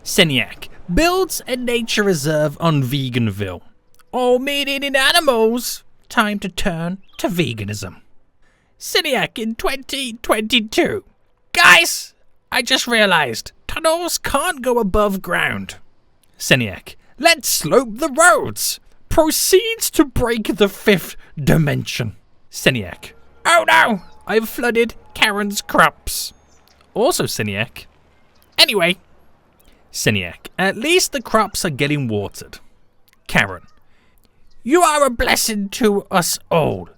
Seniac builds a nature reserve on Veganville. All meat-eating animals, time to turn to veganism. Seniac in 2022. Guys, I just realized tunnels can't go above ground. Seniac, let's slope the roads. Proceeds to break the fifth dimension. Seniac, oh no, I've flooded Karen's crops. Also Seniac. Anyway, Seniac, at least the crops are getting watered. Karen, you are a blessing to us all.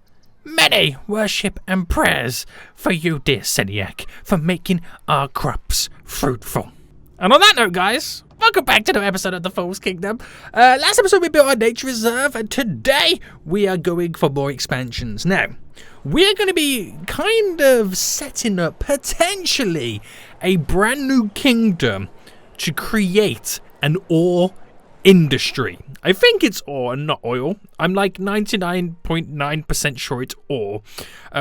Many worship and prayers for you, dear Seniac, for making our crops fruitful. And on that note, guys, welcome back to the episode of the Fool's Kingdom. Last episode we built our nature reserve, and today we are going for more expansions. Now, we are going to be kind of setting up potentially a brand new kingdom to create an ore industry. I think it's ore and not oil. I'm like 99.9% sure it's ore,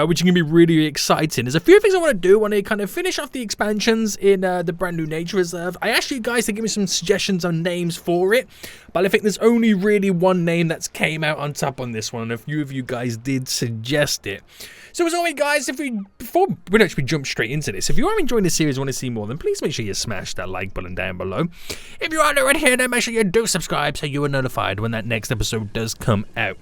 which is going to be really exciting. There's a few things I want to do. I want to kind of finish off the expansions in the brand new nature reserve. I asked you guys to give me some suggestions on names for it, but I think there's only really one name that's came out on top on this one, and a few of you guys did suggest it. So as always, guys, before we actually jump straight into this, if you are enjoying this series and want to see more, then please make sure you smash that like button down below. If you are new right here, then make sure you do subscribe so you are notified when that next episode does come out.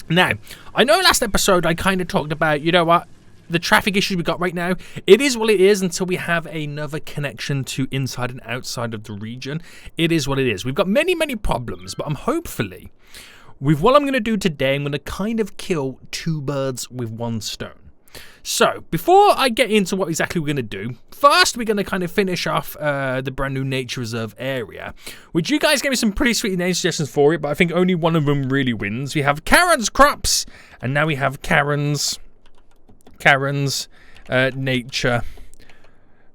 Now, I know last episode I kind of talked about, you know what, the traffic issues we got right now. It is what it is until we have another connection to inside and outside of the region. It is what it is. We've got many, many problems, but hopefully, with what I'm going to do today, I'm going to kind of kill two birds with one stone. So, before I get into what exactly we're going to do, first we're going to kind of finish off the brand new nature reserve area, which you guys gave me some pretty sweet name suggestions for it, but I think only one of them really wins. We have Karen's Crops, and now we have Karen's Nature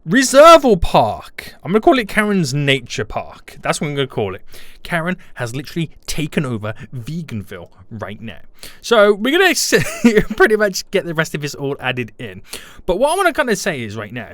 Reserval Park. I'm going to call it Karen's Nature Park. That's what I'm going to call it. Karen has literally taken over Veganville right now. So we're going to pretty much get the rest of this all added in. But what I want to kind of say is right now,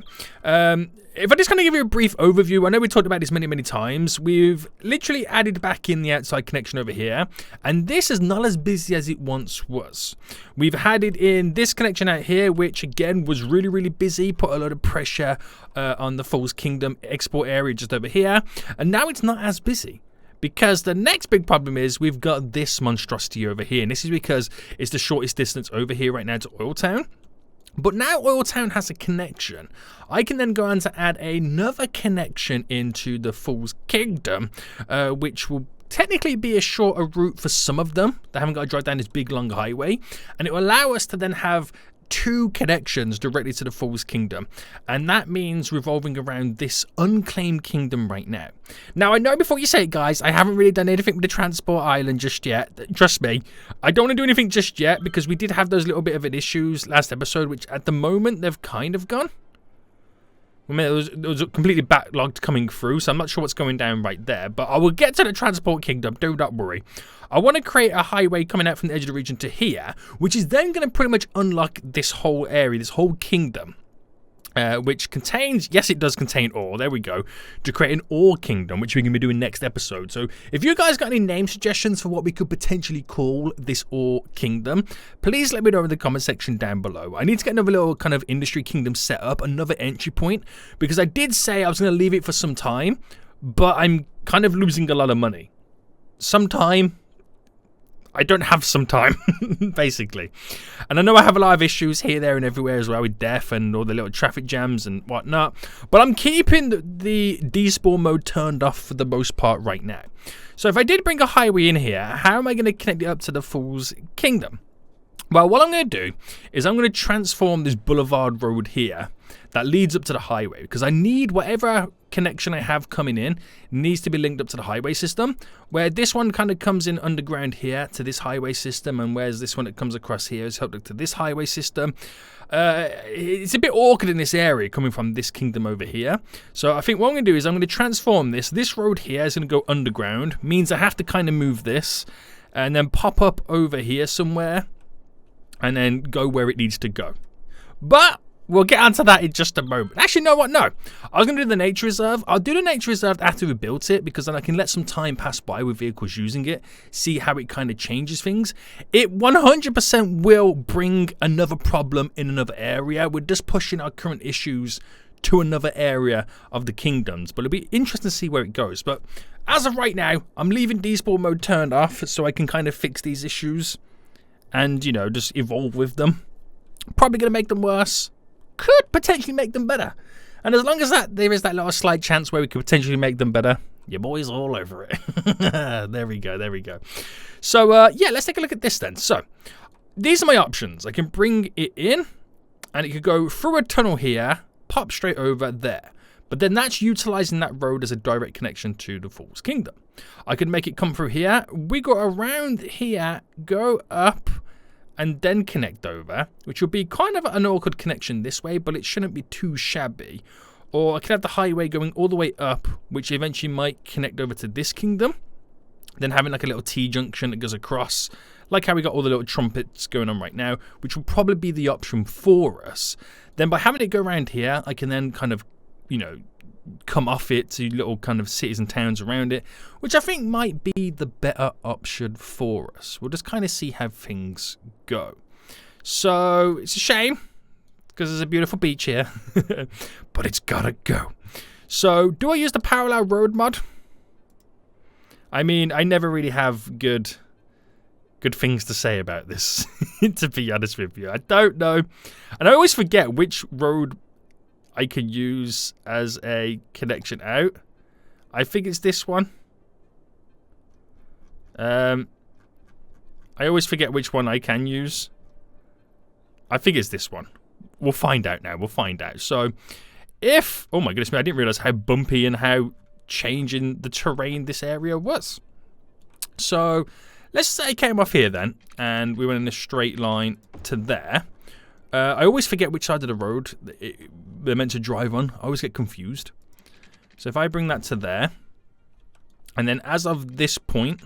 if I just kind of give you a brief overview, I know we talked about this many, many times. We've literally added back in the outside connection over here, and this is not as busy as it once was. We've added in this connection out here, which again was really, really busy, put a lot of pressure on the Fool's Kingdom export area just over here, and now it's not as busy. Because the next big problem is we've got this monstrosity over here, and this is because it's the shortest distance over here right now to Oil Town. But now Oil Town has a connection. I can then go on to add another connection into the Fool's Kingdom, which will technically be a shorter route for some of them. They haven't got to drive down this big long highway, and it will allow us to then have two connections directly to the Fool's Kingdom, and that means revolving around this unclaimed kingdom right now. Now, I know before you say it, guys, I haven't really done anything with the transport island just yet. Trust me, I don't want to do anything just yet because we did have those little bit of issues last episode, which at the moment they've kind of gone. I mean, it was completely backlogged coming through, so I'm not sure what's going down right there. But I will get to the transport kingdom, do not worry. I want to create a highway coming out from the edge of the region to here, which is then going to pretty much unlock this whole area, this whole kingdom. Which contains, yes, it does contain ore, there we go, to create an ore kingdom, which we're going to be doing next episode. So if you guys got any name suggestions for what we could potentially call this ore kingdom, please let me know in the comment section down below. I need to get another little kind of industry kingdom set up, another entry point, because I did say I was going to leave it for some time, but I'm kind of losing a lot of money. Sometime. I don't have some time, basically. And I know I have a lot of issues here, there, and everywhere as well with death and all the little traffic jams and whatnot. But I'm keeping the despawn mode turned off for the most part right now. So if I did bring a highway in here, how am I going to connect it up to the Fool's Kingdom? Well, what I'm going to do is I'm going to transform this boulevard road here that leads up to the highway, because I need whatever connection I have coming in needs to be linked up to the highway system, where this one kind of comes in underground here to this highway system, and whereas this one that comes across here is hooked up to this highway system. It's a bit awkward in this area coming from this kingdom over here. So I think what I'm going to do is I'm going to transform this. This road here is going to go underground, means I have to kind of move this and then pop up over here somewhere and then go where it needs to go. But we'll get onto that in just a moment. Actually, you know what? No. I was going to do the nature reserve. I'll do the nature reserve after we built it, because then I can let some time pass by with vehicles using it, see how it kind of changes things. It 100% will bring another problem in another area. We're just pushing our current issues to another area of the kingdoms, but it'll be interesting to see where it goes. But as of right now, I'm leaving desport mode turned off so I can kind of fix these issues and, you know, just evolve with them. Probably going to make them worse. Could potentially make them better. And as long as there is that little slight chance where we could potentially make them better, your boy's all over it. There we go, there we go. So, yeah, let's take a look at this then. So, these are my options. I can bring it in, and it could go through a tunnel here, pop straight over there. But then that's utilizing that road as a direct connection to the False Kingdom. I could make it come through here, wiggle around here, go up, and then connect over, which will be kind of an awkward connection this way, but it shouldn't be too shabby. Or I could have the highway going all the way up, which eventually might connect over to this kingdom, then having like a little T-junction that goes across, like how we got all the little trumpets going on right now, which will probably be the option for us. Then by having it go around here, I can then kind of, you know, come off it to little kind of cities and towns around it, which I think might be the better option for us. We'll just kind of see how things go. So it's a shame because there's a beautiful beach here, but it's gotta go. So do I use the parallel road mod? I mean, I never really have good things to say about this, to be honest with you. I don't know. And I always forget which road I could use as a connection out. I think it's this one. I always forget which one I can use. I think it's this one. We'll find out now. We'll find out. So if... Oh my goodness me, I didn't realize how bumpy and how changing the terrain this area was. So let's say I came off here then, and we went in a straight line to there. I always forget which side of the road they're meant to drive on. I always get confused. So if I bring that to there, and then as of this point,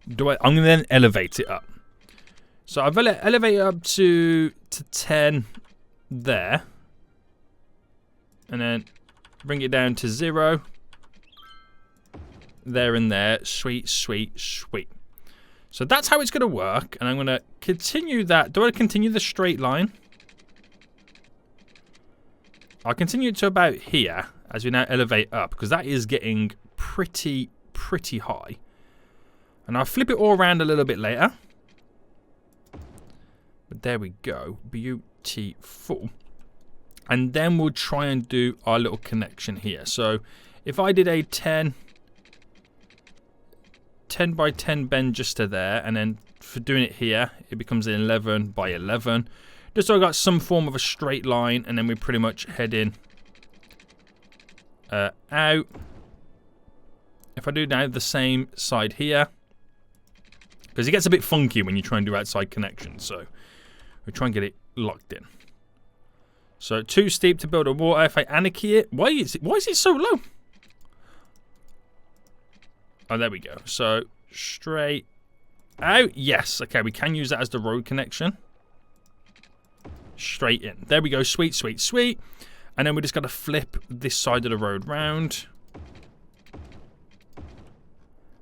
I'm going to then elevate it up. So I've elevated up to 10 there, and then bring it down to 0. There and there. Sweet, sweet, sweet. So that's how it's going to work, and I'm going to continue that. Do I continue the straight line? I'll continue it to about here as we now elevate up, because that is getting pretty high. And I'll flip it all around a little bit later. But there we go. Beautiful. And then we'll try and do our little connection here. So if I did a 10 by 10 bend just to there, and then for doing it here, it becomes an 11 by 11. Just so I got some form of a straight line, and then we pretty much head in out. If I do now the same side here, because it gets a bit funky when you try and do outside connections, so we try and get it locked in. So too steep to build a water. If I anarchy it, why is it so low? Oh, there we go. So straight out. Yes. Okay, we can use that as the road connection. Straight in. There we go. Sweet, sweet, sweet. And then we just got to flip this side of the road round.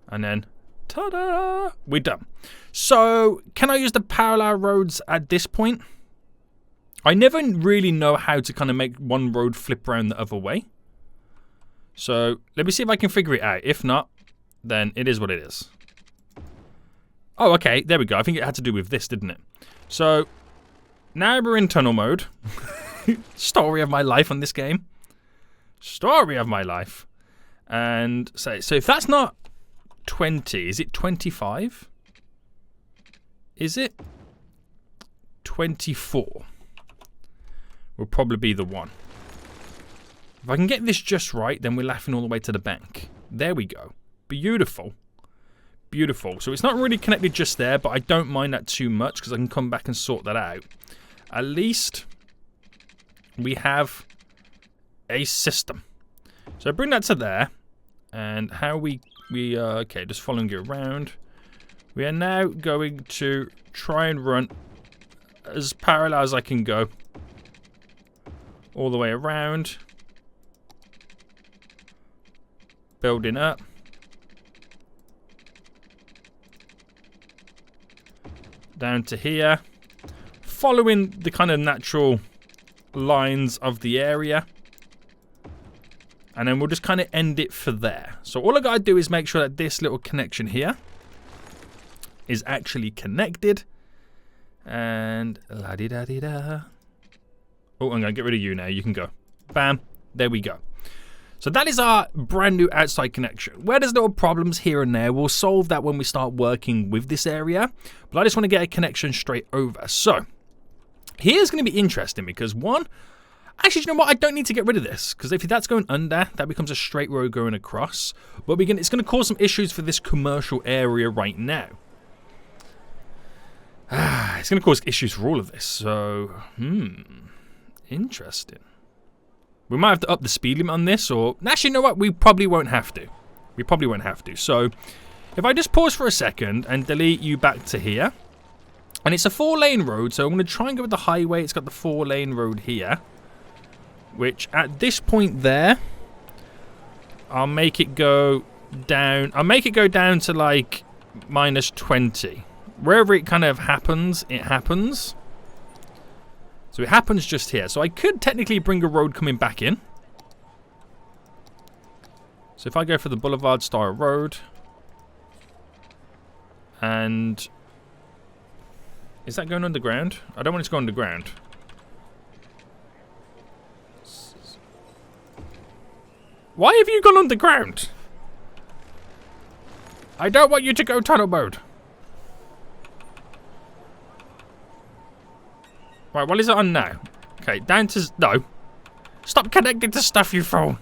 And then, ta-da! We're done. So, can I use the parallel roads at this point? I never really know how to kind of make one road flip around the other way. So, let me see if I can figure it out. If not, then it is what it is. Oh, okay. There we go. I think it had to do with this, didn't it? So, now we're in tunnel mode. Story of my life on this game. Story of my life. And so if that's not 20, is it 25? Is it? 24 will probably be the one. If I can get this just right, then we're laughing all the way to the bank. There we go. Beautiful. Beautiful. So it's not really connected just there, but I don't mind that too much because I can come back and sort that out. At least we have a system. So bring that to there. And how okay, just following it around. We are now going to try and run as parallel as I can go all the way around. Building up. Down to here. Following the kind of natural lines of the area. And then we'll just kind of end it for there. So all I got to do is make sure that this little connection here is actually connected. And la-di-da-di-da. Oh, I'm going to get rid of you now. You can go. Bam. There we go. So that is our brand new outside connection. Where there's little problems here and there, we'll solve that when we start working with this area. But I just want to get a connection straight over. So here's going to be interesting because one, actually, you know what? I don't need to get rid of this because if that's going under, that becomes a straight road going across. But it's going to cause some issues for this commercial area right now. It's going to cause issues for all of this. So, interesting. We might have to up the speed limit on this, or actually, you know what? We probably won't have to. So, if I just pause for a second and delete you back to here, and it's a 4-lane road, so I'm going to try and go with the highway. It's got the 4-lane road here. Which, at this point there, I'll make it go down. I'll make it go down to, like, -20. Wherever it kind of happens, it happens. So it happens just here. So I could technically bring a road coming back in. So if I go for the boulevard style road. And is that going underground? I don't want it to go underground. Why have you gone underground? I don't want you to go tunnel mode. Right, what is it on now? Okay, down to... No. Stop connecting to stuff, you fool.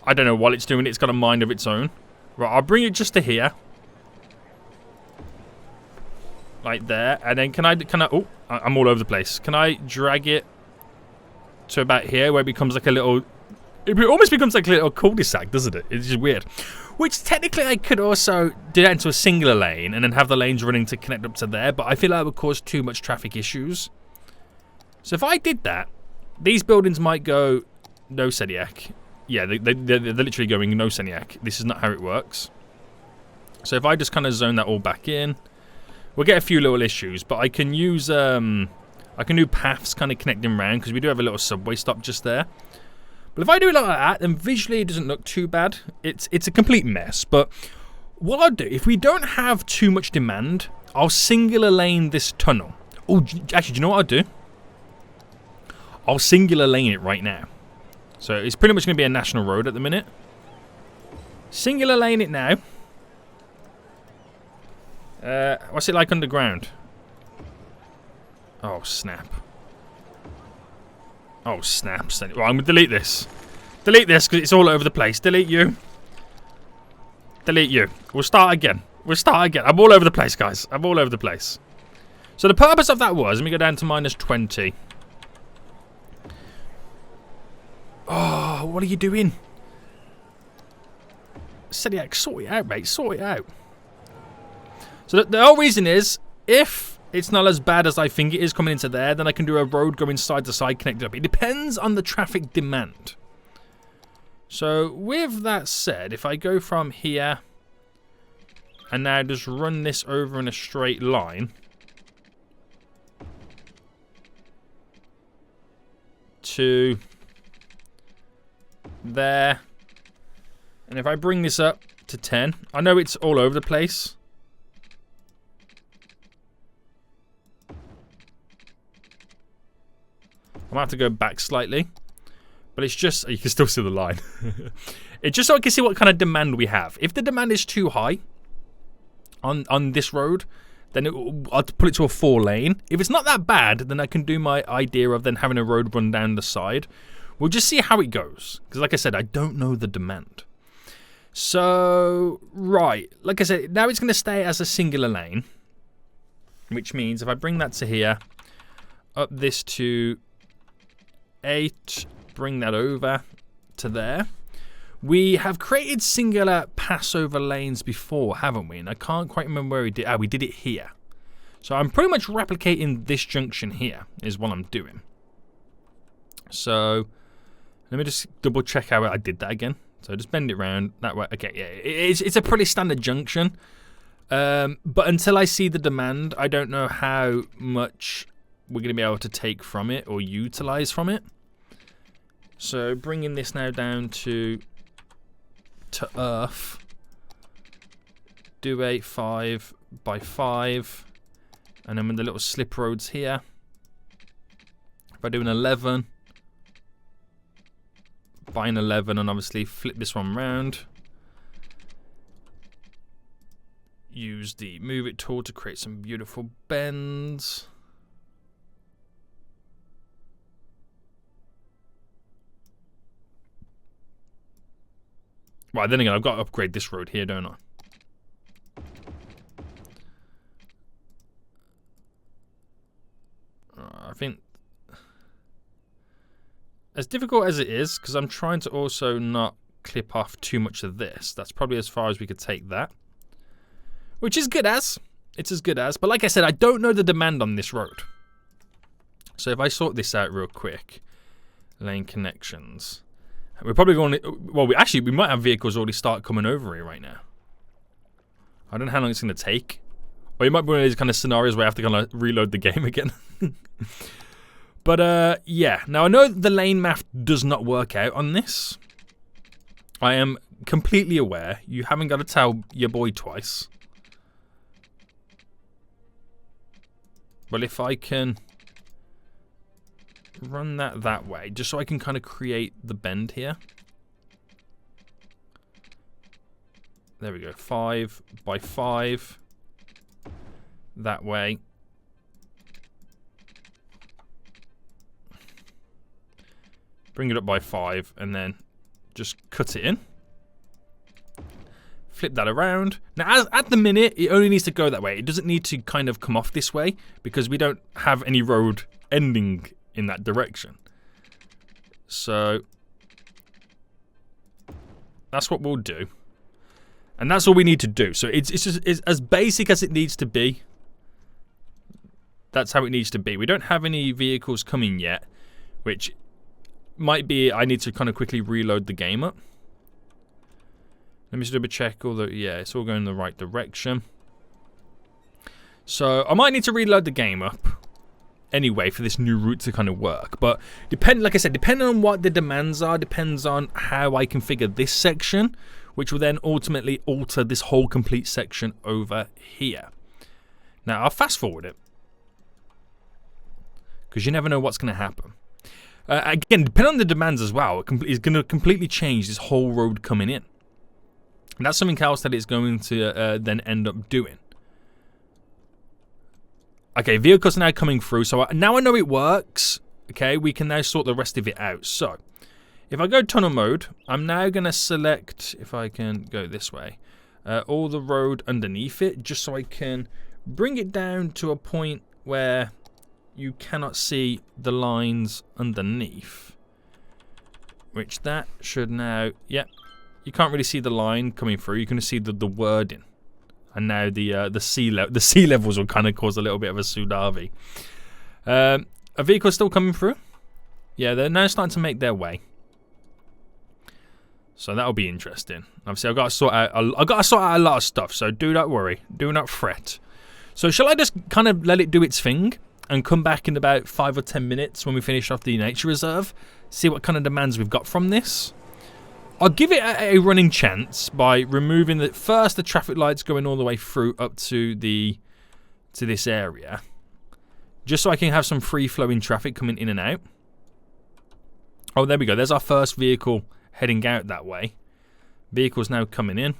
I don't know what it's doing. It's got a mind of its own. Right, I'll bring it just to here. Like there. And then can I... Oh, I'm all over the place. Can I drag it to about here where it becomes like a little... It almost becomes like a little cul-de-sac, doesn't it? It's just weird. Which technically I could also do that into a singular lane and then have the lanes running to connect up to there, but I feel like it would cause too much traffic issues. So if I did that, these buildings might go no Seniac. Yeah, they're literally going no Seniac. This is not how it works. So if I just kind of zone that all back in, we'll get a few little issues, but I can use... I can do paths kind of connecting around because we do have a little subway stop just there. But if I do it like that, then visually it doesn't look too bad. It's a complete mess. But what I'll do, if we don't have too much demand, I'll singular lane this tunnel. Oh, actually, do you know what I'll do? I'll singular lane it right now. So it's pretty much going to be a national road at the minute. Singular lane it now. What's it like underground? Oh, snap. Oh, snaps. Right, I'm going to delete this. Delete this because it's all over the place. Delete you. Delete you. We'll start again. I'm all over the place, guys. I'm all over the place. So the purpose of that was, let me go down to -20. Oh, what are you doing? Seniac, sort it out, mate. Sort it out. So the whole reason is, if it's not as bad as I think it is coming into there, then I can do a road going side to side connected up. It depends on the traffic demand. So with that said, if I go from here and now just run this over in a straight line to there, and if I bring this up to 10, I know it's all over the place. I'm going to have to go back slightly. But it's just... You can still see the line. It's just so I can see what kind of demand we have. If the demand is too high on this road, then I'll put it to a 4-lane. If it's not that bad, then I can do my idea of then having a road run down the side. We'll just see how it goes. Because like I said, I don't know the demand. So, right. Like I said, now it's going to stay as a singular lane. Which means if I bring that to here, up this to 8, bring that over to there. We have created singular passover lanes before, haven't we? And I can't quite remember where we did. Ah, we did it here. So I'm pretty much replicating this junction here is what I'm doing. So let me just double check how I did that again. So just bend it round that way. Okay, yeah, it's a pretty standard junction. But until I see the demand, I don't know how much we're going to be able to take from it or utilize from it. So bringing this now down to earth. Do a 5 by 5. And then with the little slip roads here. If I do an 11 by an 11 and obviously flip this one round. Use the move it tool to create some beautiful bends. Right, then again, I've got to upgrade this road here, don't I? I think, as difficult as it is, because I'm trying to also not clip off too much of this. That's probably as far as we could take that. Which is good as. It's as good as. But like I said, I don't know the demand on this road. So if I sort this out real quick. Lane connections. We're probably going to... Well, we might have vehicles already start coming over here right now. I don't know how long it's going to take. Or it might be one of these kind of scenarios where I have to kind of reload the game again. But, yeah. Now, I know the lane math does not work out on this. I am completely aware. You haven't got to tell your boy twice. Well, if I can run that way, just so I can kind of create the bend here. There we go. 5 by 5. That way. Bring it up by 5 and then just cut it in. Flip that around. Now, at the minute, it only needs to go that way. It doesn't need to kind of come off this way because we don't have any road ending in that direction. So that's what we'll do. And that's all we need to do. So it's as basic as it needs to be. That's how it needs to be. We don't have any vehicles coming yet, which might be I need to kind of quickly reload the game up. Let me just double check all the... Yeah, it's all going in the right direction. So I might need to reload the game up anyway for this new route to kind of work. But like I said, depending on what the demands are, depends on how I configure this section, which will then ultimately alter this whole complete section over here. Now, I'll fast forward it, because you never know what's going to happen. Again, depending on the demands as well, it's going to completely change this whole road coming in. And that's something else that it's going to then end up doing. Okay, vehicles are now coming through. So now I know it works. Okay, we can now sort the rest of it out. So if I go tunnel mode, I'm now going to select, if I can go this way, all the road underneath it, just so I can bring it down to a point where you cannot see the lines underneath. Which that should now, yep. You can't really see the line coming through. You can see the wording, and now the sea levels will kind of cause a little bit of a tsunami. A vehicle still coming through. Yeah, they're now starting to make their way. So that'll be interesting. Obviously, I've got to sort out a lot of stuff. So do not worry, do not fret. So shall I just kind of let it do its thing and come back in about 5 or 10 minutes when we finish off the nature reserve? See what kind of demands we've got from this. I'll give it a running chance by removing the traffic lights going all the way through up to this area, just so I can have some free flowing traffic coming in and out. Oh, there we go. There's our first vehicle heading out that way. Vehicles now coming in.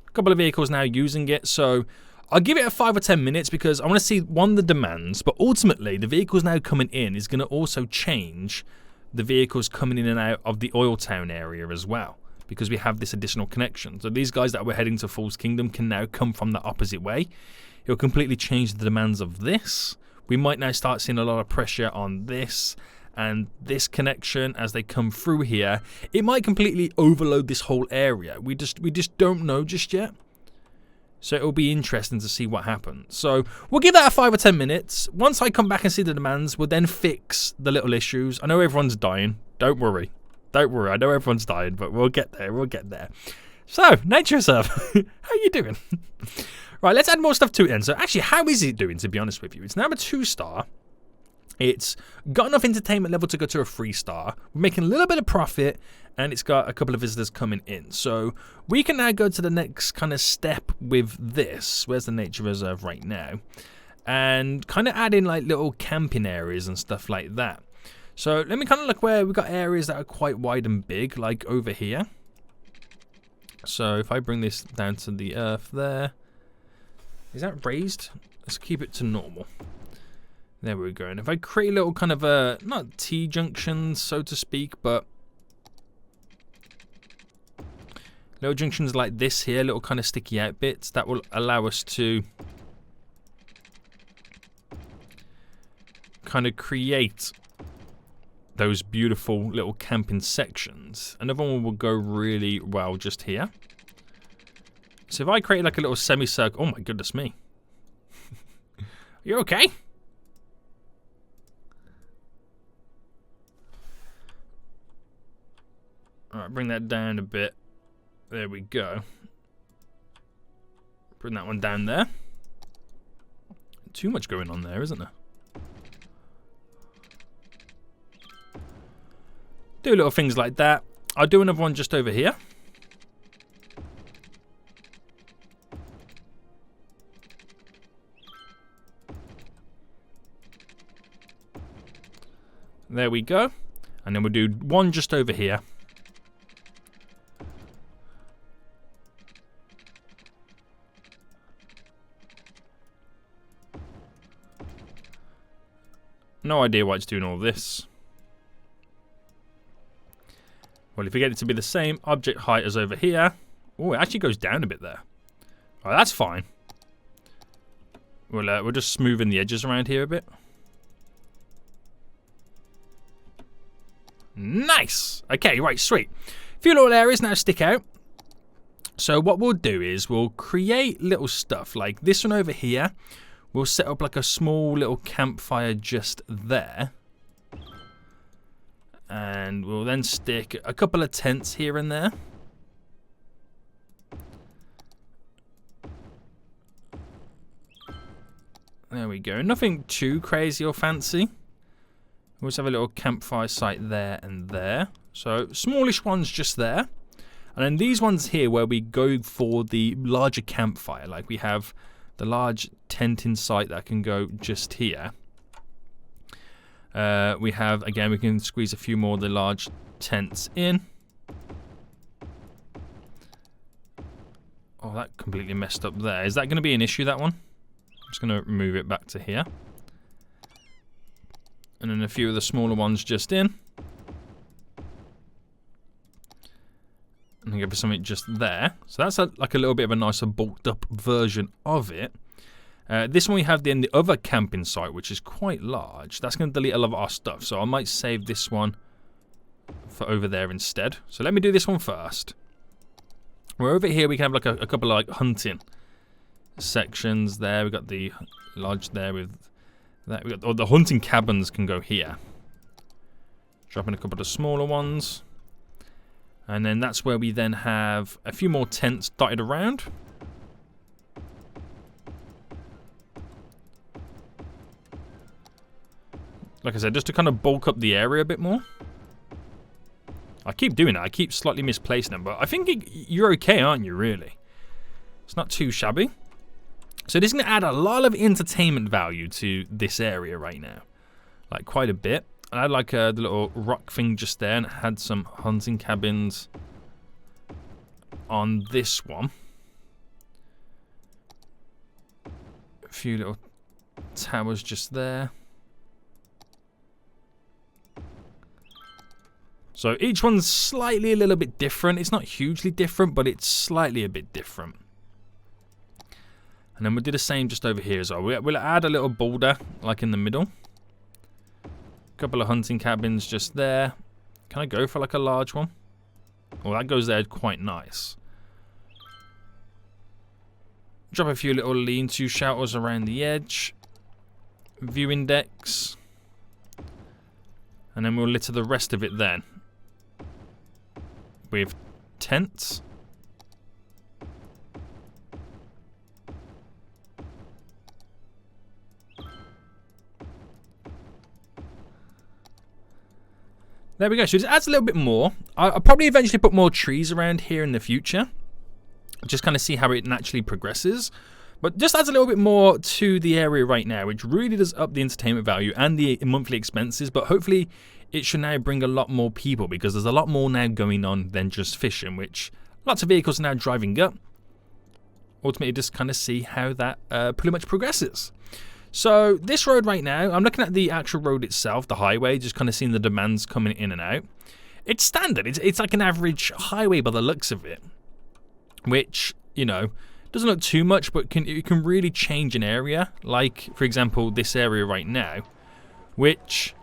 A couple of vehicles now using it. So I'll give it a 5 or 10 minutes because I want to see the demands, but ultimately the vehicles now coming in is going to also change the vehicles coming in and out of the oil town area as well, because we have this additional connection. So these guys that were heading to Fool's Kingdom can now come from the opposite way. It'll completely change the demands of this. We might now start seeing a lot of pressure on this and this connection as they come through here. It might completely overload this whole area. We just don't know just yet. So it'll be interesting to see what happens. So we'll give that a 5 or 10 minutes. Once I come back and see the demands, we'll then fix the little issues. I know everyone's dying. Don't worry. Don't worry. I know everyone's dying, but we'll get there. We'll get there. So, nature reserve. How you doing? Right, let's add more stuff to it then. So actually, how is it doing, to be honest with you? It's now a 2-star. It's got enough entertainment level to go to a 3-star. We're making a little bit of profit, and it's got a couple of visitors coming in. So we can now go to the next kind of step with this. Where's the nature reserve right now? And kind of add in like little camping areas and stuff like that. So let me kind of look where we've got areas that are quite wide and big, like over here. So if I bring this down to the earth there. Is that raised? Let's keep it to normal. There we go. And if I create a little kind of not T-junctions, so to speak, but little junctions like this here, little kind of sticky out bits, that will allow us to kind of create those beautiful little camping sections. Another one will go really well just here. So if I create like a little semicircle, oh my goodness me. You okay? Alright, bring that down a bit. There we go. Bring that one down there. Too much going on there, isn't there? Do little things like that. I'll do another one just over here. There we go. And then we'll do one just over here. No idea why it's doing all this. Well, if you get it to be the same object height as over here. Oh, it actually goes down a bit there. Oh, that's fine. We'll just smoothing the edges around here a bit. Nice! Okay, right, sweet. A few little areas now stick out. So what we'll do is we'll create little stuff like this one over here. We'll set up like a small little campfire just there. And we'll then stick a couple of tents here and there. There we go. Nothing too crazy or fancy. We'll just have a little campfire site there and there. So smallish ones just there. And then these ones here where we go for the larger campfire. Like we have the large tenting site that can go just here. We have, again, we can squeeze a few more of the large tents in. Oh, that completely messed up there. Is that going to be an issue, that one? I'm just going to move it back to here. And then a few of the smaller ones just in. And then go for something just there. So that's like a little bit of a nicer bulked up version of it. This one we have then the other camping site, which is quite large. That's going to delete a lot of our stuff. So I might save this one for over there instead. So let me do this one first. We're over here. We can have like a couple of like hunting sections there. We've got the lodge there with that. We got the hunting cabins can go here. Drop in a couple of smaller ones. And then that's where we then have a few more tents dotted around. Like I said, just to kind of bulk up the area a bit more. I keep doing that. I keep slightly misplacing them. But I think you're okay, aren't you, really? It's not too shabby. So this is going to add a lot of entertainment value to this area right now. Like, quite a bit. I had like the little rock thing just there, and it had some hunting cabins on this one. A few little towers just there. So each one's slightly a little bit different. It's not hugely different, but it's slightly a bit different. And then we'll do the same just over here as well. We'll add a little boulder like in the middle. Couple of hunting cabins just there. Can I go for like a large one? Well, that goes there quite nice. Drop a few little lean-to shelters around the edge. View index. And then we'll litter the rest of it then with tents. There we go. So it adds a little bit more. I'll probably eventually put more trees around here in the future. Just kind of see how it naturally progresses. But just adds a little bit more to the area right now, which really does up the entertainment value and the monthly expenses. But hopefully it should now bring a lot more people, because there's a lot more now going on than just fishing, which lots of vehicles are now driving up. Ultimately, just kind of see how that pretty much progresses. So this road right now, I'm looking at the actual road itself, the highway, just kind of seeing the demands coming in and out. It's standard. It's like an average highway by the looks of it, which, you know, doesn't look too much, but it can really change an area. Like, for example, this area right now, which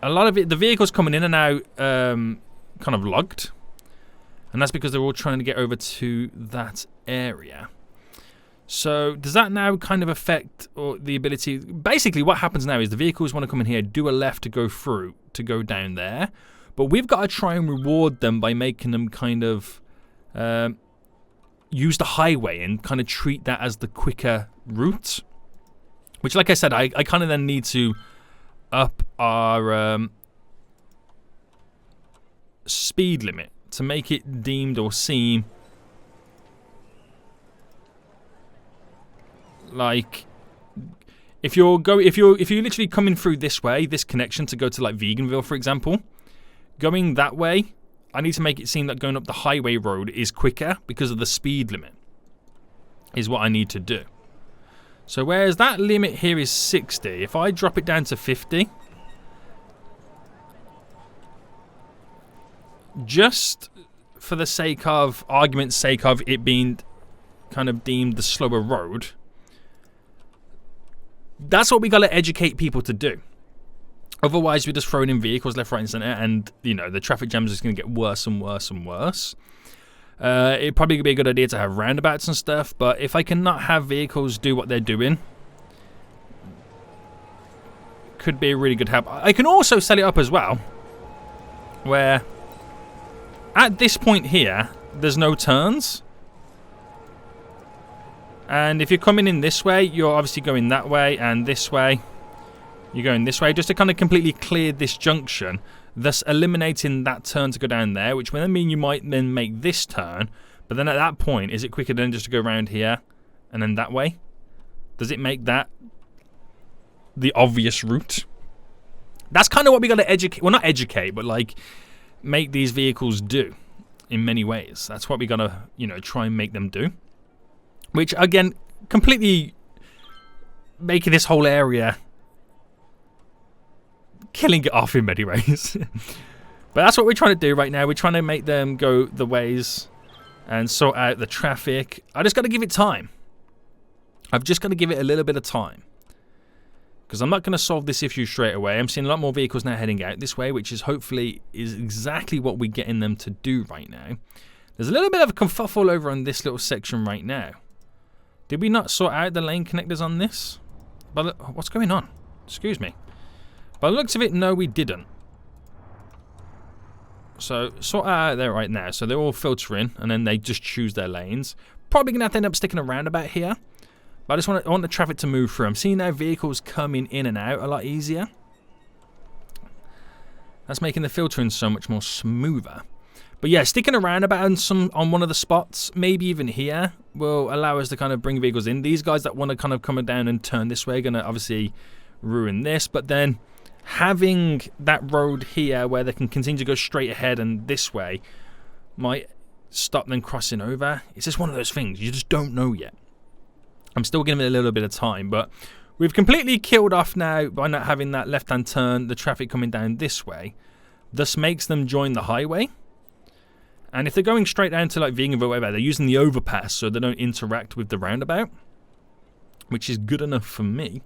a lot of it, the vehicles coming in and out kind of logged. And that's because they're all trying to get over to that area. So does that now kind of affect or the ability? Basically what happens now is the vehicles want to come in here, do a left to go through, to go down there. But we've got to try and reward them by making them kind of use the highway and kind of treat that as the quicker route. Which, like I said, I kind of then need to up our speed limit to make it deemed or seem like if you're literally coming through this way, this connection to go to like Veganville, for example, going that way, I need to make it seem that going up the highway road is quicker because of the speed limit is what I need to do. So whereas that limit here is 60, if I drop it down to 50, just for the sake of argument's sake of it being kind of deemed the slower road, that's what we got to educate people to do. Otherwise, we're just throwing in vehicles left, right, and centre, and you know the traffic jams is going to get worse and worse and worse. It'd probably be a good idea to have roundabouts and stuff, but if I cannot have vehicles do what they're doing, could be a really good help. I can also set it up as well, where at this point here, there's no turns. And if you're coming in this way, you're obviously going that way, and this way, you're going this way, just to kind of completely clear this junction, thus eliminating that turn to go down there, which would mean you might then make this turn, but then at that point, is it quicker than just to go around here and then that way? Does it make that the obvious route? That's kind of what we got to educate, well, not educate, but like make these vehicles do in many ways. That's what we got to, you know, try and make them do. Which, again, completely making this whole area, killing it off in many ways. But that's what we're trying to do right now. We're trying to make them go the ways and sort out the traffic. I just got to give it time. I've just got to give it a little bit of time. Because I'm not going to solve this issue straight away. I'm seeing a lot more vehicles now heading out this way, which is hopefully is exactly what we're getting them to do right now. There's a little bit of a kerfuffle over on this little section right now. Did we not sort out the lane connectors on this? But what's going on? Excuse me. By the looks of it, no, we didn't. So sort out there right now. So they're all filtering, and then they just choose their lanes. Probably gonna have to end up sticking a roundabout here. But I want the traffic to move through. I'm seeing now vehicles coming in and out a lot easier. That's making the filtering so much more smoother. But yeah, sticking a roundabout on one of the spots, maybe even here, will allow us to kind of bring vehicles in. These guys that want to kind of come down and turn this way are going to obviously ruin this. But then having that road here where they can continue to go straight ahead and this way might stop them crossing over. It's just one of those things. You just don't know yet. I'm still giving it a little bit of time, but we've completely killed off now by not having that left-hand turn, the traffic coming down this way. Thus makes them join the highway. And if they're going straight down to like Veganville or whatever, they're using the overpass so they don't interact with the roundabout, which is good enough for me.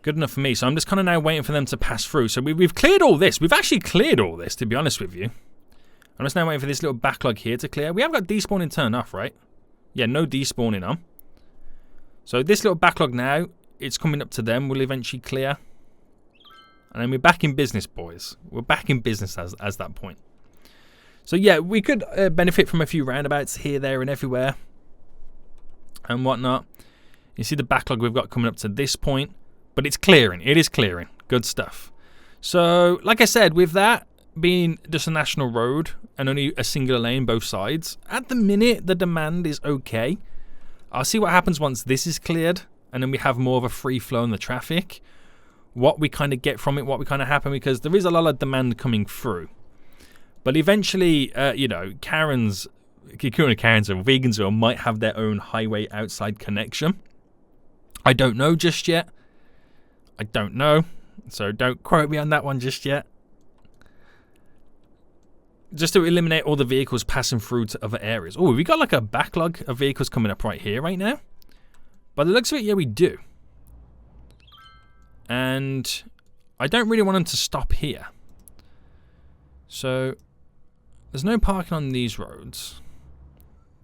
Good enough for me. So I'm just kind of now waiting for them to pass through. So we've cleared all this. We've actually cleared all this, to be honest with you. I'm just now waiting for this little backlog here to clear. We have got despawning turned off, right? Yeah, no despawning on. So this little backlog now, it's coming up to them, will eventually clear. And then we're back in business, boys. We're back in business as that point. So yeah, we could benefit from a few roundabouts here, there, and everywhere. And whatnot. You see the backlog we've got coming up to this point. But it's clearing. It is clearing. Good stuff. So, like I said, with that being just a national road and only a singular lane both sides, at the minute the demand is okay. I'll see what happens once this is cleared and then we have more of a free flow in the traffic. What we kind of get from it, what we kind of happen, because there is a lot of demand coming through. But eventually, you know, Karen's or Vegansville might have their own highway outside connection. I don't know just yet. I don't know. So don't quote me on that one just yet. Just to eliminate all the vehicles passing through to other areas. Oh, we got like a backlog of vehicles coming up right here right now. By the looks of it, yeah, we do. And I don't really want them to stop here. So there's no parking on these roads.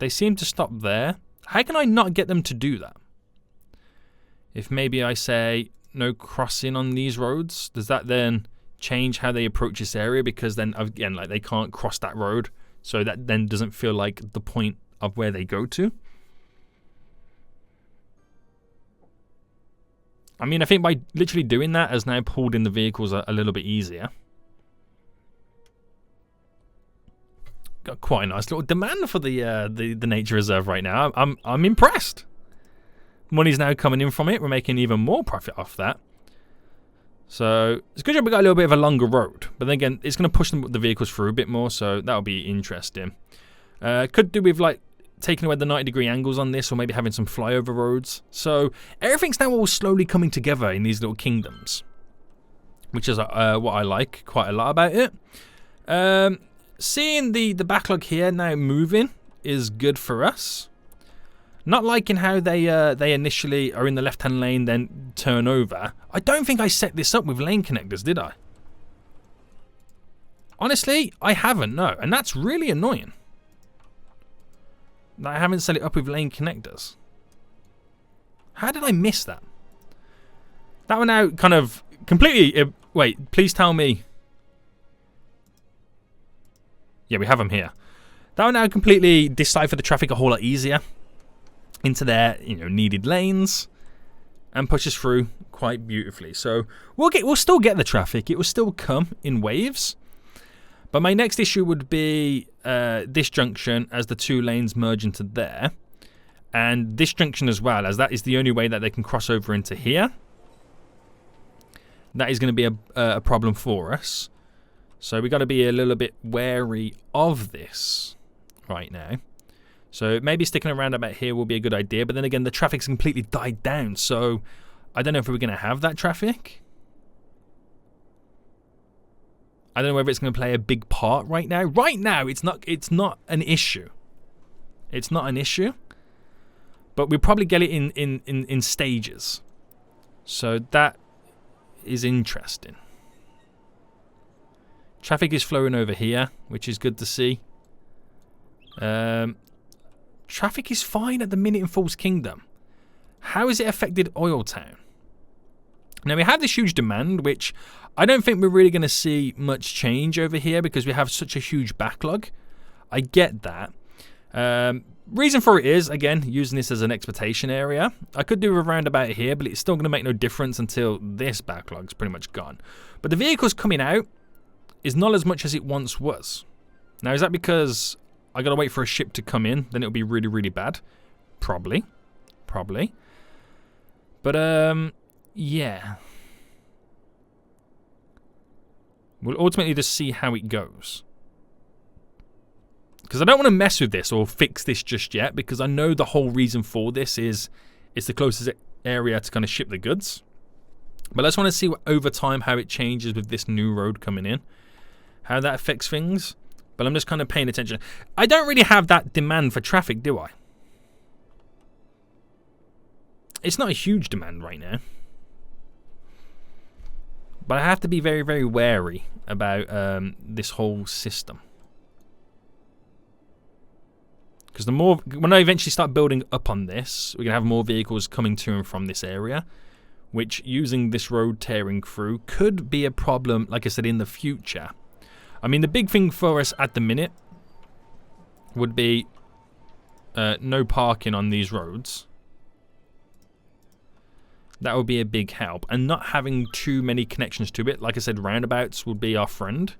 They seem to stop there. How can I not get them to do that? If maybe I say no crossing on these roads, does that then change how they approach this area? Because then again, like, they can't cross that road, so that then doesn't feel like the point of where they go to. I mean, I think by literally doing that has now pulled in the vehicles a little bit easier. Got quite a nice little demand for the nature reserve right now. I'm impressed. Money's now coming in from it. We're making even more profit off that. So it's a good job we got a little bit of a longer road. But then again, it's going to push the vehicles through a bit more, so that'll be interesting. Could do with like taking away the 90-degree angles on this, or maybe having some flyover roads. So everything's now all slowly coming together in these little kingdoms, which is what I like quite a lot about it. Seeing the backlog here now moving is good for us. Not liking how they initially are in the left-hand lane, then turn over. I don't think I set this up with lane connectors, did I? Honestly, I haven't, no. And that's really annoying. I haven't set it up with lane connectors. How did I miss that? That one now kind of completely... wait, please tell me. Yeah, we have them here. That one now completely decipher the traffic a whole lot easier into their, you know, needed lanes, and pushes through quite beautifully. So we'll still get the traffic. It will still come in waves. But my next issue would be this junction as the two lanes merge into there, and this junction as well, as that is the only way that they can cross over into here. That is going to be a problem for us. So we got to be a little bit wary of this right now. So maybe sticking around about here will be a good idea. But then again, the traffic's completely died down. So I don't know if we're going to have that traffic. I don't know whether it's going to play a big part right now. Right now, it's not an issue. It's not an issue. But we'll probably get it in stages. So that is interesting. Traffic is flowing over here, which is good to see. Traffic is fine at the minute in False Kingdom. How has it affected Oil Town? Now, we have this huge demand, which I don't think we're really going to see much change over here because we have such a huge backlog. I get that. Reason for it is, again, using this as an exportation area. I could do a roundabout here, but it's still going to make no difference until this backlog's pretty much gone. But the vehicles coming out is not as much as it once was. Now, is that because I got to wait for a ship to come in, then it'll be really, really bad? Probably. But, yeah. We'll ultimately just see how it goes. Because I don't want to mess with this or fix this just yet, because I know the whole reason for this is it's the closest area to kind of ship the goods. But I just want to see over time how it changes with this new road coming in, how that affects things. But I'm just kind of paying attention. I don't really have that demand for traffic, do I? It's not a huge demand right now. But I have to be very, very wary about this whole system. the more, when I eventually start building up on this, we're going to have more vehicles coming to and from this area, which using this road tearing through could be a problem, like I said, in the future. I mean, the big thing for us at the minute would be no parking on these roads. That would be a big help. And not having too many connections to it. Like I said, roundabouts would be our friend.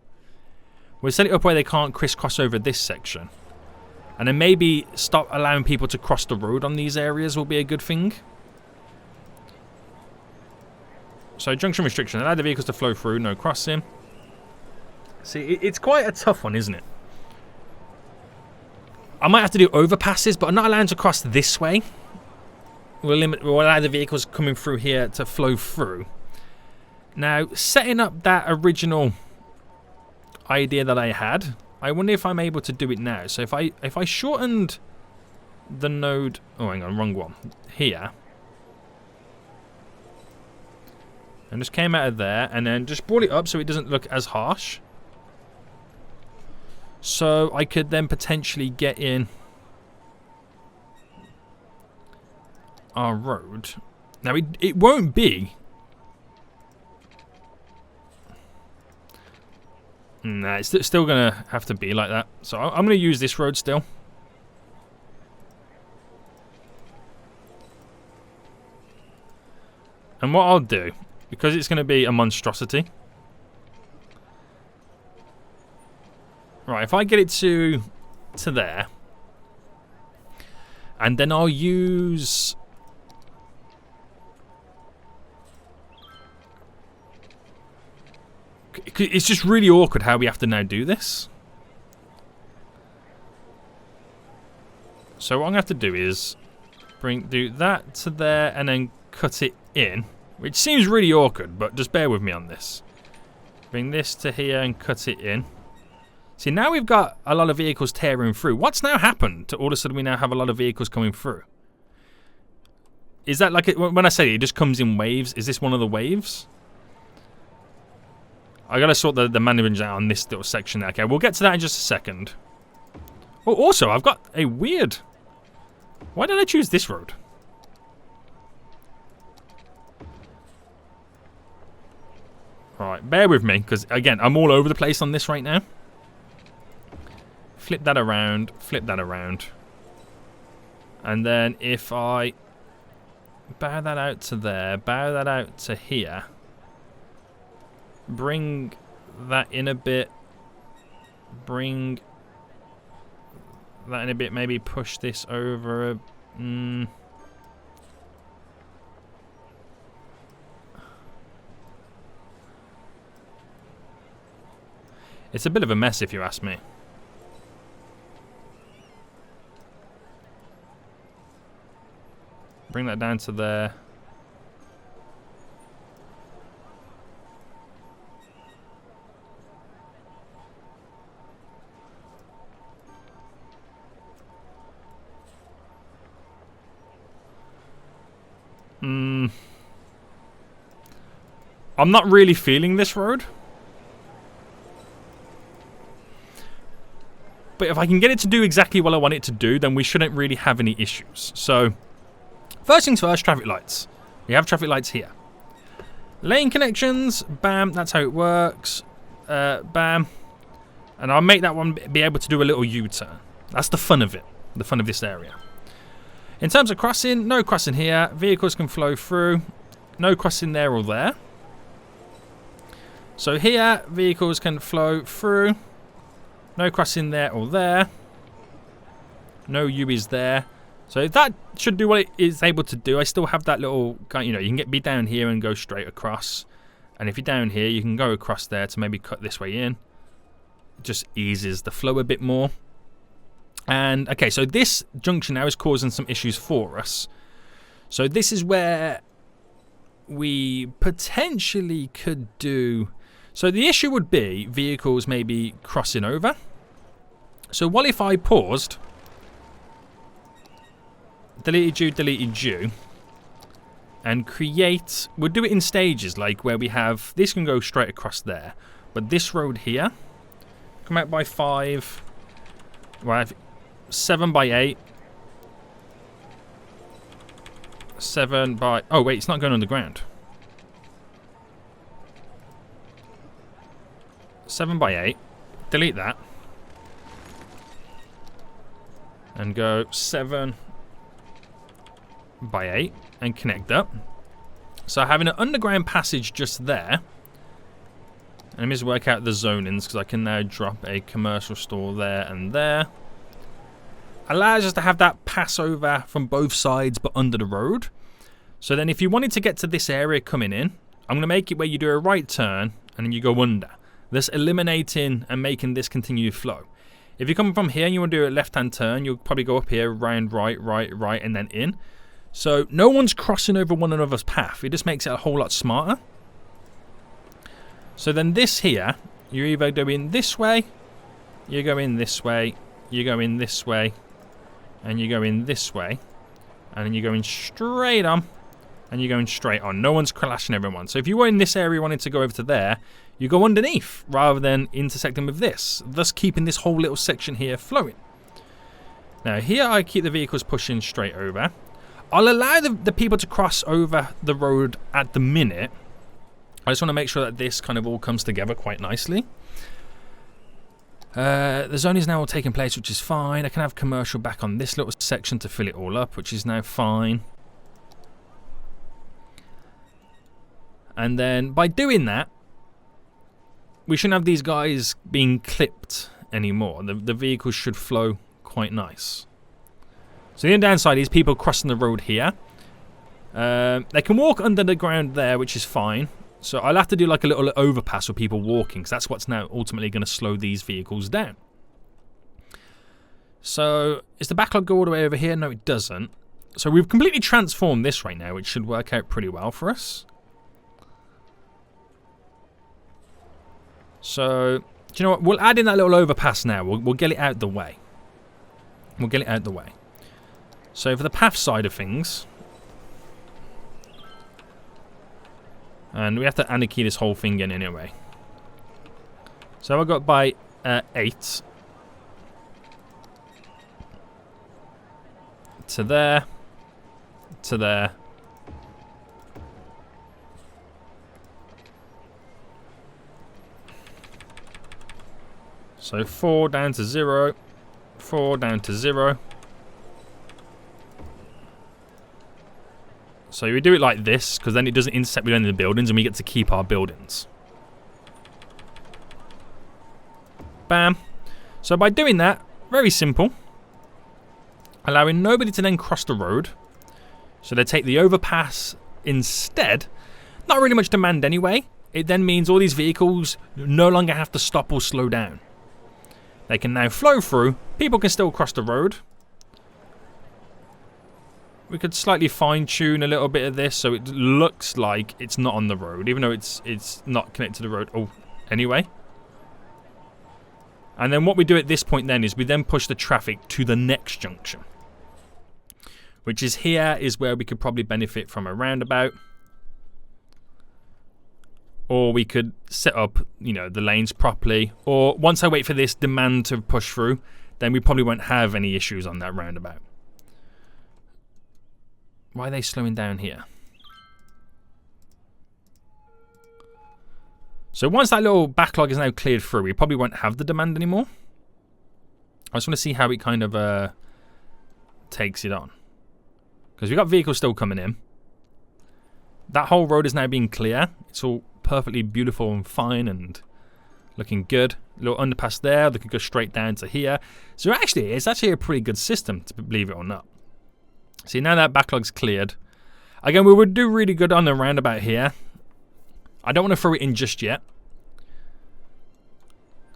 We'll set it up where they can't crisscross over this section. And then maybe stop allowing people to cross the road on these areas will be a good thing. So junction restriction. Allow the vehicles to flow through, no crossing. See, it's quite a tough one, isn't it? I might have to do overpasses, but I'm not allowed to cross this way. We'll allow the vehicles coming through here to flow through. Now, setting up that original idea that I had, I wonder if I'm able to do it now. So if I shortened the node, oh hang on, wrong one, here, and just came out of there and then just brought it up so it doesn't look as harsh. So I could then potentially get in our road. Now it won't be. Nah, it's still going to have to be like that. So I'm going to use this road still. And what I'll do, because it's going to be a monstrosity. Right, if I get it to there. And then I'll use... It's just really awkward how we have to now do this. So what I'm going to have to do is do that to there and then cut it in. Which seems really awkward, but just bear with me on this. Bring this to here and cut it in. See, now we've got a lot of vehicles tearing through. What's now happened to all of a sudden we now have a lot of vehicles coming through? Is that like, when I say it just comes in waves, is this one of the waves? I gotta sort the management out on this little section there. Okay, we'll get to that in just a second. Oh, also, I've got a weird... Why did I choose this road? Alright, bear with me, because, again, I'm all over the place on this right now. Flip that around, flip that around. And then if I bow that out to there, bow that out to here... Bring that in a bit. Bring that in a bit. Maybe push this over. It's a bit of a mess if you ask me. Bring that down to there. I'm not really feeling this road. But if I can get it to do exactly what I want it to do, then we shouldn't really have any issues. So, first things first, traffic lights. We have traffic lights here. Lane connections, bam, that's how it works. Bam. And I'll make that one be able to do a little U-turn. That's the fun of it, the fun of this area. In terms of crossing, no crossing here. Vehicles can flow through. No crossing there or there. So here, vehicles can flow through. No crossing there or there. No UBs there. So that should do what it is able to do. I still have that little, you know, you can be down here and go straight across. And if you're down here, you can go across there to maybe cut this way in. It just eases the flow a bit more. And, okay, so this junction now is causing some issues for us. So this is where we potentially could do... So the issue would be vehicles maybe crossing over. So what if I paused, deleted you, and create... We'll do it in stages, like where we have... This can go straight across there. But this road here, come out by 5... Well, 7 by 8. 7 by... Oh, wait, it's not going underground. 7 by 8. Delete that. And go 7 by 8 and connect up. So having an underground passage just there. And let me just work out the zonings because I can now drop a commercial store there and there. Allows us to have that pass over from both sides but under the road. So then if you wanted to get to this area coming in, I'm going to make it where you do a right turn and then you go under. Thus eliminating and making this continue flow. If you're coming from here and you want to do a left-hand turn, you'll probably go up here, round, right, and then in. So no one's crossing over one another's path. It just makes it a whole lot smarter. So then this here, you're either going this way, you're going this way, you're going this way, and you're going this way. And then you're going straight on, and you're going straight on. No one's clashing everyone. So if you were in this area wanting to go over to there, you go underneath rather than intersecting with this, thus keeping this whole little section here flowing. Now here I keep the vehicles pushing straight over. I'll allow the people to cross over the road at the minute. I just want to make sure that this kind of all comes together quite nicely. The zone is now all taking place, which is fine. I can have commercial back on this little section to fill it all up, which is now fine. And then by doing that, we shouldn't have these guys being clipped anymore. The vehicles should flow quite nice. So the only downside is people crossing the road here. They can walk under the ground there, which is fine. So I'll have to do like a little overpass for people walking, because that's what's now ultimately going to slow these vehicles down. So does the backlog go all the way over here? No, it doesn't. So we've completely transformed this right now, which should work out pretty well for us. So, do you know what? We'll add in that little overpass now. We'll get it out the way. We'll get it out the way. So for the path side of things, and we have to anarchy this whole thing in anyway. So I got by 8 to there, to there. So 4 down to 0, 4 down to 0. So we do it like this, because then it doesn't intersect with any of the buildings, and we get to keep our buildings. Bam. So by doing that, very simple. Allowing nobody to then cross the road. So they take the overpass instead. Not really much demand anyway. It then means all these vehicles no longer have to stop or slow down. They can now flow through. People can still cross the road. We could slightly fine-tune a little bit of this so it looks like it's not on the road, even though it's not connected to the road. Oh, anyway. And then what we do at this point then is we then push the traffic to the next junction, which is here is where we could probably benefit from a roundabout. Or we could set up, you know, the lanes properly. Or once I wait for this demand to push through, then we probably won't have any issues on that roundabout. Why are they slowing down here? So once that little backlog is now cleared through, we probably won't have the demand anymore. I just want to see how it kind of takes it on. Because we've got vehicles still coming in. That whole road is now being clear. It's all perfectly beautiful and fine and looking good. Little underpass there. They could go straight down to here. So actually, it's actually a pretty good system, to believe it or not. See, now that backlog's cleared. Again, we would do really good on the roundabout here. I don't want to throw it in just yet.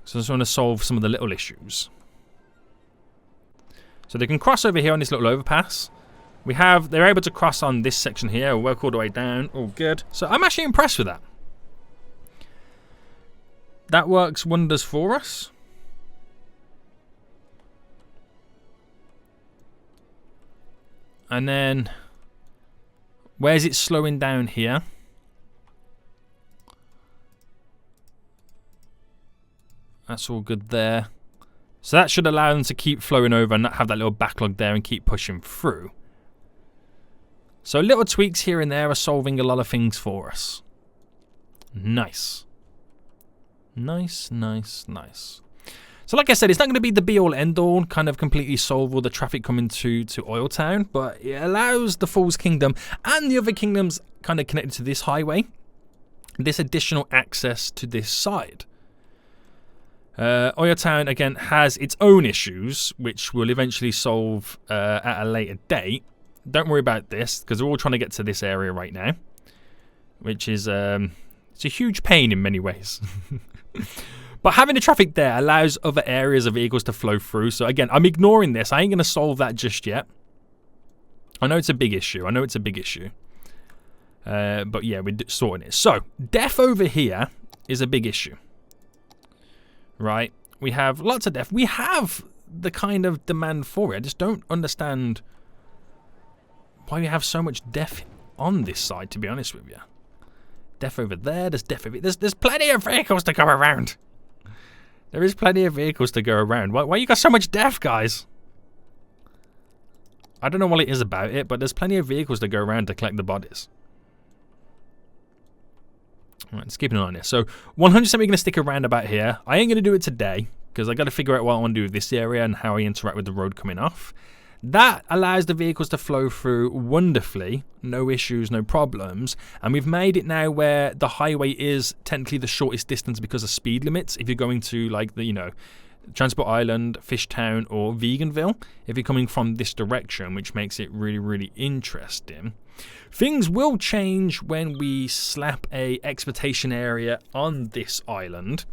So I just want to solve some of the little issues. So they can cross over here on this little overpass. They're able to cross on this section here, work all the way down, all good. So I'm actually impressed with that. That works wonders for us. And then, where's it slowing down here? That's all good there. So that should allow them to keep flowing over and not have that little backlog there and keep pushing through. So little tweaks here and there are solving a lot of things for us. Nice. Nice, nice, nice. So like I said, it's not going to be the be-all, end-all, kind of completely solve all the traffic coming to Oil Town, but it allows the Falls Kingdom and the other kingdoms kind of connected to this highway, this additional access to this side. Oil Town, again, has its own issues, which we'll eventually solve at a later date. Don't worry about this, because we're all trying to get to this area right now, which is it's a huge pain in many ways. But having the traffic there allows other areas of vehicles to flow through. So again, I'm ignoring this. I ain't going to solve that just yet. I know it's a big issue. But yeah, we're sorting it. So, death over here is a big issue. Right? We have lots of death. We have the kind of demand for it. I just don't understand why we have so much death on this side, to be honest with you. Death over there. There's death over here. There's plenty of vehicles to go around. There is plenty of vehicles to go around. Why you got so much death, guys? I don't know what it is about it, but there's plenty of vehicles to go around to collect the bodies. Alright, let's keep an eye on this. So, 100% we're going to stick around about here. I ain't going to do it today, because I got to figure out what I want to do with this area and how I interact with the road coming off. That allows the vehicles to flow through wonderfully, no issues, no problems, and we've made it now where the highway is technically the shortest distance because of speed limits. If you're going to, like, the, you know, Transport Island, Fishtown, or Veganville, if you're coming from this direction, which makes it really, really interesting. Things will change when we slap a exploitation area on this island,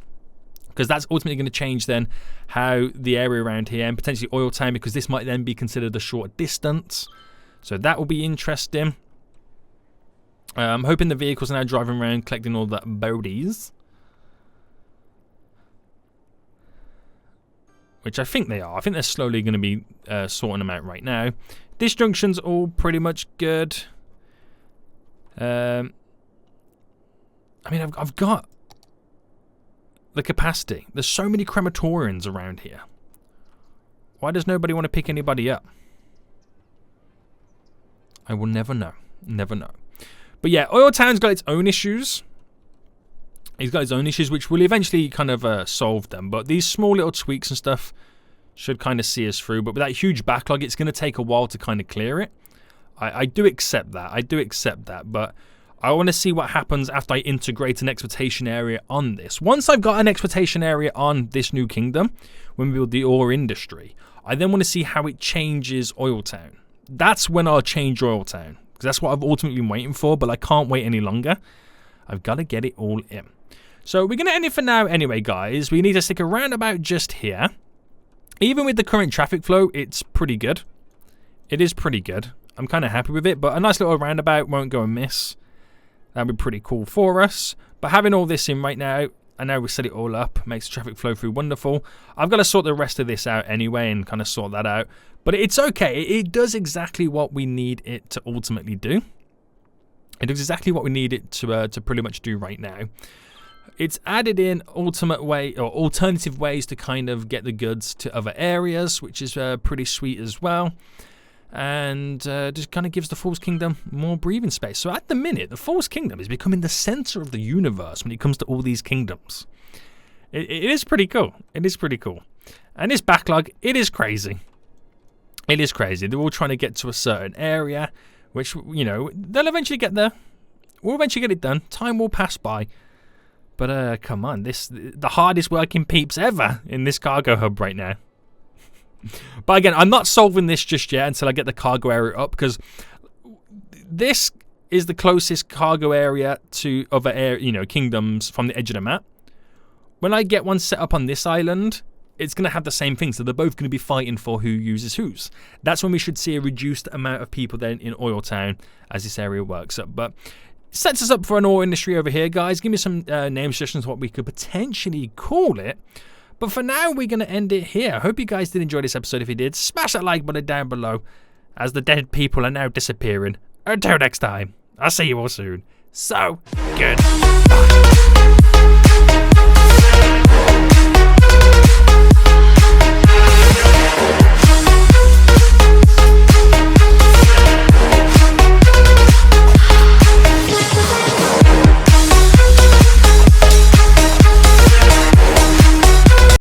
because that's ultimately going to change then how the area around here and potentially Oil Town, because this might then be considered a shorter distance. So that will be interesting. I'm hoping the vehicles are now driving around collecting all the bodies, which I think they are. I think they're slowly going to be sorting them out right now. This junction's all pretty much good. I mean, I've got the capacity. There's so many crematorians around here. Why does nobody want to pick anybody up? I will never know. Never know. But yeah, Oil Town's got its own issues. He's got his own issues, which will eventually kind of solve them. But these small little tweaks and stuff should kind of see us through. But with that huge backlog, it's going to take a while to kind of clear it. I do accept that. I do accept that. But I want to see what happens after I integrate an exploitation area on this. Once I've got an exploitation area on this new kingdom, when we build the ore industry, I then want to see how it changes Oil Town. That's when I'll change Oil Town, because that's what I've ultimately been waiting for, but I can't wait any longer. I've got to get it all in. So we're going to end it for now anyway, guys. We need to stick around about just here. Even with the current traffic flow, it's pretty good. It is pretty good. I'm kind of happy with it, but a nice little roundabout won't go amiss. That'd be pretty cool for us. But having all this in right now, and now we set it all up, makes the traffic flow through wonderful. I've got to sort the rest of this out anyway and kind of sort that out. But it's okay. It does exactly what we need it to ultimately do. It does exactly what we need it to pretty much do right now. It's added in alternative ways to kind of get the goods to other areas, which is pretty sweet as well. And just kind of gives the Falls Kingdom more breathing space. So at the minute, the Falls Kingdom is becoming the center of the universe when it comes to all these kingdoms. It is pretty cool. It is pretty cool. And this backlog, it is crazy. It is crazy. They're all trying to get to a certain area, which, you know, they'll eventually get there. We'll eventually get it done. Time will pass by. But come on, the hardest working peeps ever in this cargo hub right now. But again, I'm not solving this just yet until I get the cargo area up, because this is the closest cargo area to other kingdoms from the edge of the map. When I get one set up on this island, it's going to have the same thing. So they're both going to be fighting for who uses whose. That's when we should see a reduced amount of people then in Oil Town as this area works up. But sets us up for an ore industry over here, guys. Give me some name suggestions what we could potentially call it. But for now, we're going to end it here. I hope you guys did enjoy this episode. If you did, smash that like button down below, as the dead people are now disappearing. Until next time, I'll see you all soon. So, goodbye.